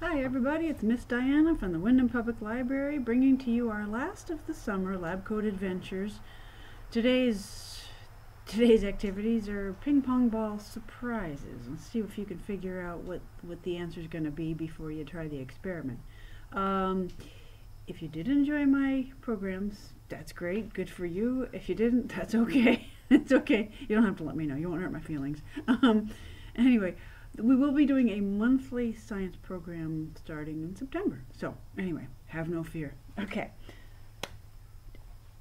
Hi everybody, it's Miss Diana from the Wyndham Public Library bringing to you our last of the summer lab coat adventures. Today's activities are ping pong ball surprises. Let's see if you can figure out what the answer is going to be before you try the experiment. If you did enjoy my programs, that's great, good for you. If you didn't, that's okay. It's okay. You don't have to let me know. You won't hurt my feelings. Anyway, we will be doing a monthly science program starting in September. So anyway, have no fear. Okay.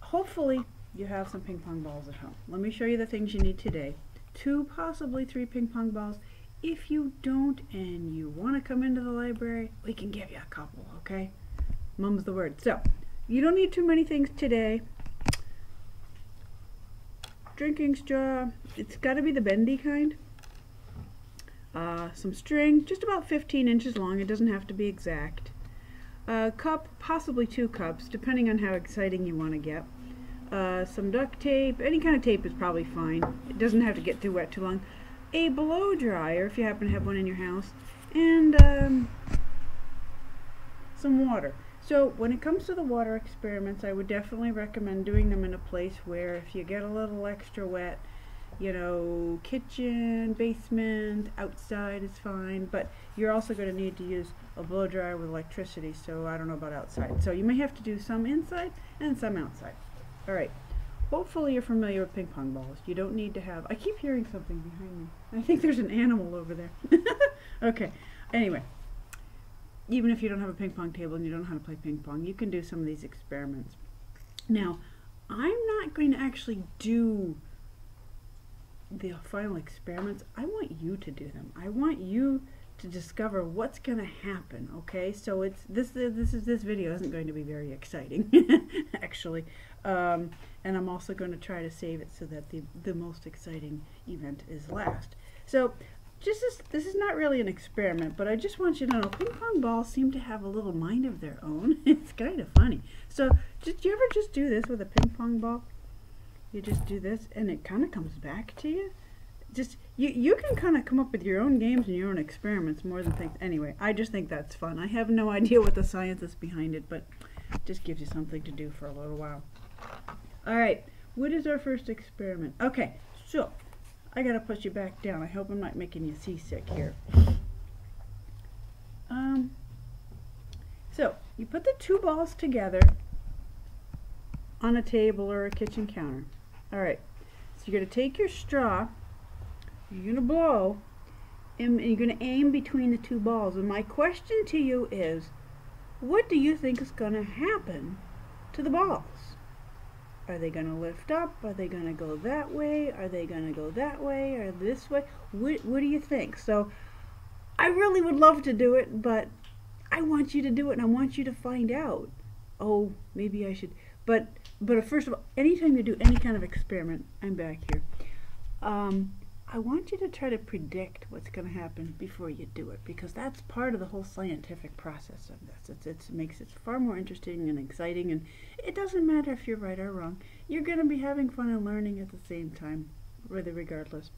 Hopefully you have some ping pong balls at home. Let me show you the things you need today. 2, possibly 3 ping pong balls. If you don't and you want to come into the library, we can give you a couple, okay? Mum's the word. So you don't need too many things today. Drinking straw. It's got to be the bendy kind. Some string, just about 15 inches long. It doesn't have to be exact. A cup, possibly 2 cups, depending on how exciting you want to get. Some duct tape. Any kind of tape is probably fine. It doesn't have to get too wet too long. A blow dryer, if you happen to have one in your house. And some water. So when it comes to the water experiments, I would definitely recommend doing them in a place where if you get a little extra wet, you know, kitchen, basement, outside is fine, but you're also going to need to use a blow dryer with electricity, so I don't know about outside. So you may have to do some inside and some outside. Alright, hopefully you're familiar with ping pong balls. You don't need to have, I keep hearing something behind me. I think there's an animal over there. Okay, anyway, even if you don't have a ping pong table and you don't know how to play ping pong, you can do some of these experiments. Now, I'm not going to actually do the final experiments. I want you to do them. I want you to discover what's going to happen. Okay, so it's this video isn't going to be very exciting actually, and I'm also going to try to save it so that the most exciting event is last. So this is not really an experiment, but I just want you to know ping pong balls seem to have a little mind of their own. It's kind of funny. So did you ever just do this with a ping pong ball? You just do this and it kind of comes back to you. Just you can kind of come up with your own games and your own experiments more than things. Anyway, I just think that's fun. I have no idea what the science is behind it, but it just gives you something to do for a little while. Alright, what is our first experiment? Okay, so I gotta put you back down. I hope I'm not making you seasick here. So you put the 2 balls together on a table or a kitchen counter. Alright, so you're going to take your straw, you're going to blow, and you're going to aim between the 2 balls. And my question to you is, what do you think is going to happen to the balls? Are they going to lift up? Are they going to go that way? Are they going to go that way or this way? What do you think? So I really would love to do it, but I want you to do it and I want you to find out. Oh, maybe I should. But first of all, anytime you do any kind of experiment, I'm back here, I want you to try to predict what's going to happen before you do it, because that's part of the whole scientific process of this. It makes it far more interesting and exciting, and it doesn't matter if you're right or wrong. You're going to be having fun and learning at the same time, really regardless.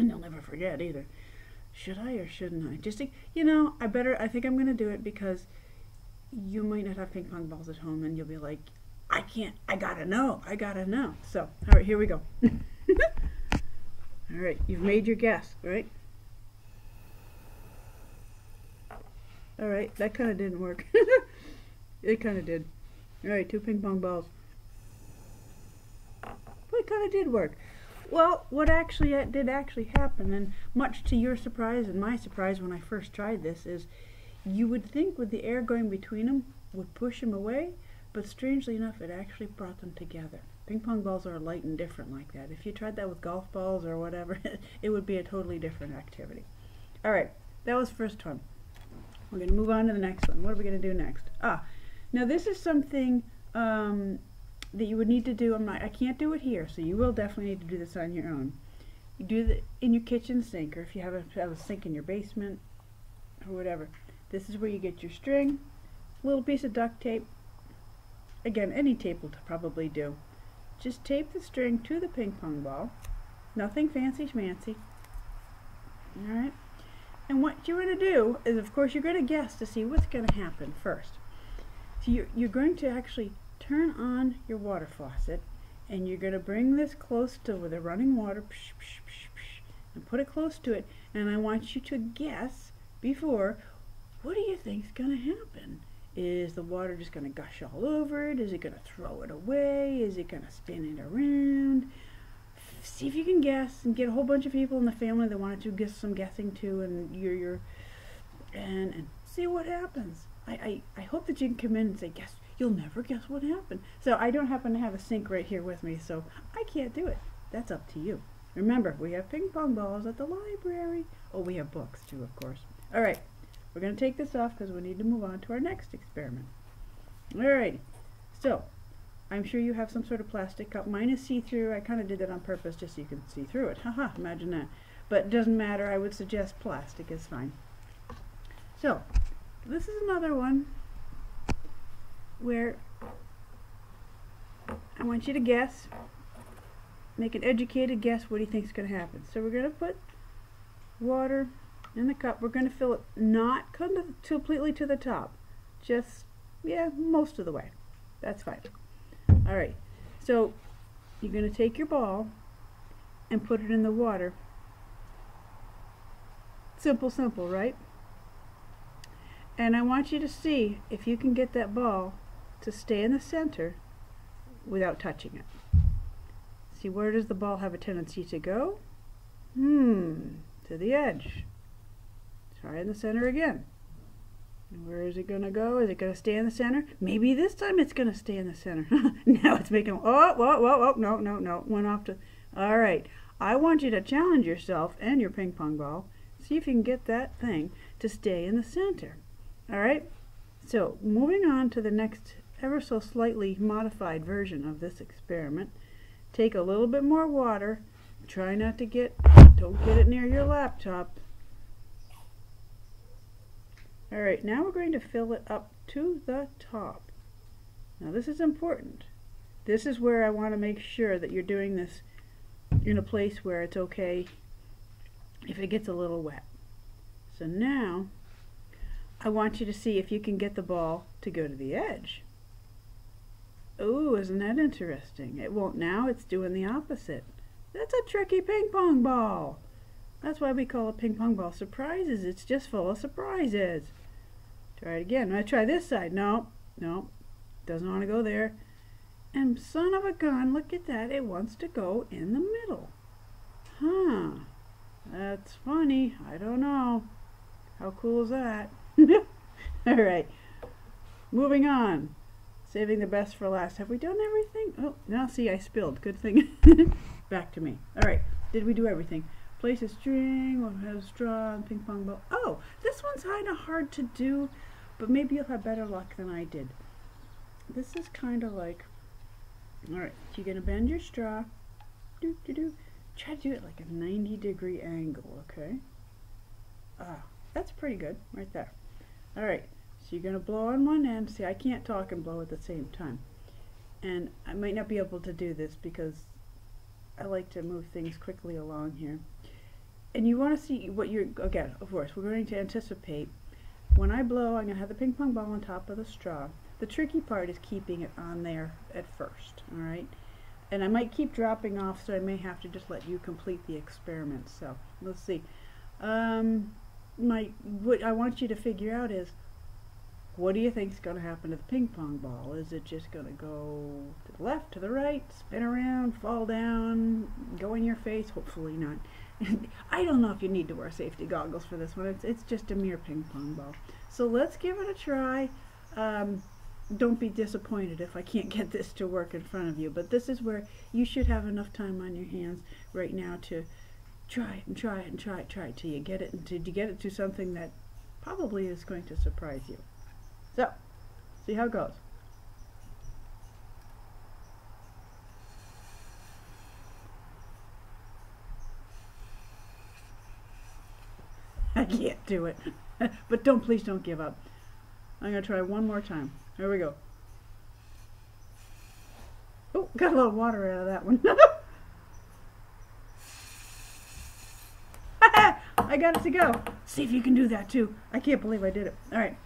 And you'll never forget either. Should I or shouldn't I? Just think, you know, I think I'm going to do it because you might not have ping pong balls at home, and you'll be like, I gotta know. So, all right, here we go. All right, you've made your guess, right? All right, that kind of didn't work. It kind of did. All right, 2 ping pong balls. But it kind of did work. Well, what did actually happen, and much to your surprise and my surprise when I first tried this, is you would think with the air going between them would push them away, but strangely enough, it actually brought them together. Ping pong balls are light and different like that. If you tried that with golf balls or whatever, it would be a totally different activity. Alright, that was the first one. We're going to move on to the next one. What are we going to do next? Now this is something that you would need to do. I can't do it here, so you will definitely need to do this on your own. You do it in your kitchen sink, or if you have a sink in your basement, or whatever. This is where you get your string, a little piece of duct tape. Again, any tape will probably do. Just tape the string to the ping pong ball. Nothing fancy schmancy. Alright. And what you're going to do is, of course, you're going to guess to see what's going to happen first. So you're going to actually turn on your water faucet, and you're going to bring this close to the running water, and put it close to it, and I want you to guess before, what do you think is going to happen? Is the water just going to gush all over it? Is it going to throw it away? Is it going to spin it around? See if you can guess, and get a whole bunch of people in the family that wanted to guess some guessing too, and and see what happens. I hope that you can come in and say, guess. You'll never guess what happened. So I don't happen to have a sink right here with me, so I can't do it. That's up to you. Remember, we have ping pong balls at the library. Oh, we have books too, of course. All right, we're going to take this off because we need to move on to our next experiment. All right, so I'm sure you have some sort of plastic cup. Mine is see-through. I kind of did that on purpose just so you can see through it. Haha, imagine that. But it doesn't matter. I would suggest plastic is fine. So this is another one where I want you to guess, make an educated guess what do you think is going to happen. So we're going to put water in the cup. We're going to fill it not completely to the top, just, yeah, most of the way. That's fine. All right, so you're going to take your ball and put it in the water. Simple, simple, right? And I want you to see if you can get that ball to stay in the center without touching it. See, where does the ball have a tendency to go? To the edge. Try in the center again. And where is it going to go? Is it going to stay in the center? Maybe this time it's going to stay in the center. Now it's making, no, went off to, all right. I want you to challenge yourself and your ping pong ball. See if you can get that thing to stay in the center. All right? So, moving on to the next ever so slightly modified version of this experiment. Take a little bit more water. Try not to don't get it near your laptop. Alright, now we're going to fill it up to the top. Now this is important. This is where I want to make sure that you're doing this in a place where it's okay if it gets a little wet. So now, I want you to see if you can get the ball to go to the edge. Ooh, isn't that interesting? It won't now, it's doing the opposite. That's a tricky ping pong ball. That's why we call it ping pong ball surprises. It's just full of surprises. Try it again. I'm going to try this side. No, doesn't want to go there. And son of a gun, look at that. It wants to go in the middle. Huh. That's funny. I don't know. How cool is that? Alright. Moving on. Saving the best for last. Have we done everything? Oh, now see, I spilled. Good thing. Back to me. Alright. Did we do everything? Place a string, we'll have a straw, and ping pong ball. Oh, this one's kind of hard to do, but maybe you'll have better luck than I did. This is kind of like, alright, so you're going to bend your straw. Try to do it like a 90-degree angle, okay? That's pretty good, right there. Alright, so you're going to blow on one end. See, I can't talk and blow at the same time. And I might not be able to do this because I like to move things quickly along here. And you want to see what you're, again, of course, we're going to anticipate. When I blow, I'm going to have the ping pong ball on top of the straw. The tricky part is keeping it on there at first, alright? And I might keep dropping off, so I may have to just let you complete the experiment. So, let's see. What I want you to figure out is, what do you think is going to happen to the ping pong ball? Is it just going to go to the left, to the right, spin around, fall down, go in your face? Hopefully not. I don't know if you need to wear safety goggles for this one. It's just a mere ping pong ball. So let's give it a try. Don't be disappointed if I can't get this to work in front of you. But this is where you should have enough time on your hands right now to try it and try it and try it till you get it, until you get it to something that probably is going to surprise you. So, see how it goes. I can't do it. But please don't give up. I'm going to try one more time. Here we go. Oh, got a little water out of that one. I got it to go. See if you can do that too. I can't believe I did it. Alright.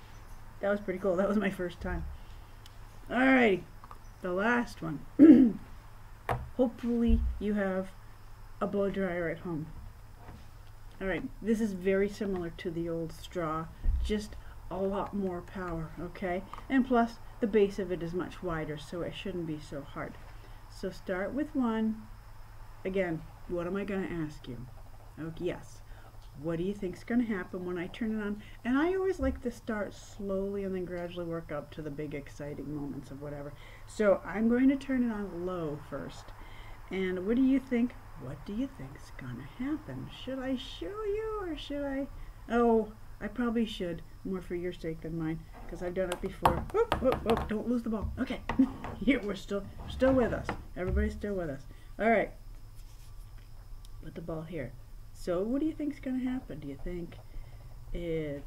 That was pretty cool. That was my first time. Alright. The last one. Hopefully you have a blow dryer at home. Alright. This is very similar to the old straw. Just a lot more power. Okay? And plus, the base of it is much wider, so it shouldn't be so hard. So start with one. Again, what am I going to ask you? Oh, yes. What do you think is going to happen when I turn it on? And I always like to start slowly and then gradually work up to the big exciting moments of whatever. So I'm going to turn it on low first. And what do you think? What do you think is going to happen? Should I show you or should I? Oh, I probably should. More for your sake than mine, because I've done it before. Whoop, whoop, whoop, don't lose the ball. Okay. Here, we're still with us. Everybody's still with us. All right. Put the ball here. So what do you think is going to happen? Do you think it's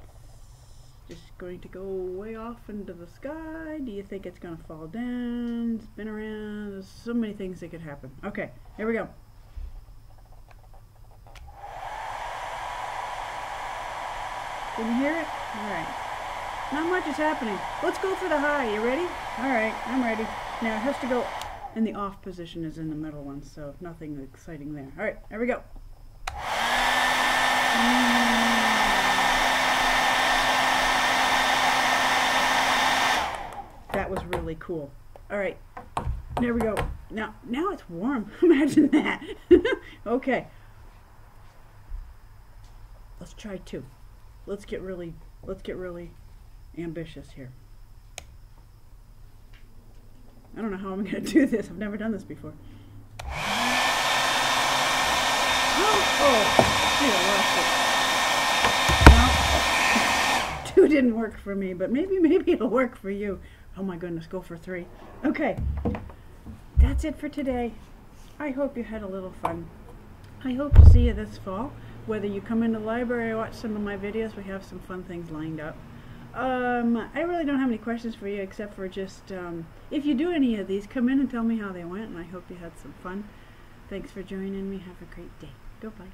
just going to go way off into the sky? Do you think it's going to fall down, spin around? There's so many things that could happen. Okay, here we go. Can you hear it? All right. Not much is happening. Let's go for the high. You ready? All right, I'm ready. Now it has to go, and the off position is in the middle one, so nothing exciting there. All right, here we go. That was really cool. All right, there we go. Now it's warm. Imagine that. Okay. Let's try two. Let's get really ambitious here. I don't know how I'm going to do this. I've never done this before. Oh, no, two didn't work for me, but maybe it'll work for you. Oh my goodness, go for three. Okay, that's it for today. I hope you had a little fun. I hope to see you this fall. Whether you come into the library or watch some of my videos, we have some fun things lined up. I really don't have any questions for you except for just, if you do any of these, come in and tell me how they went, and I hope you had some fun. Thanks for joining me. Have a great day. Goodbye.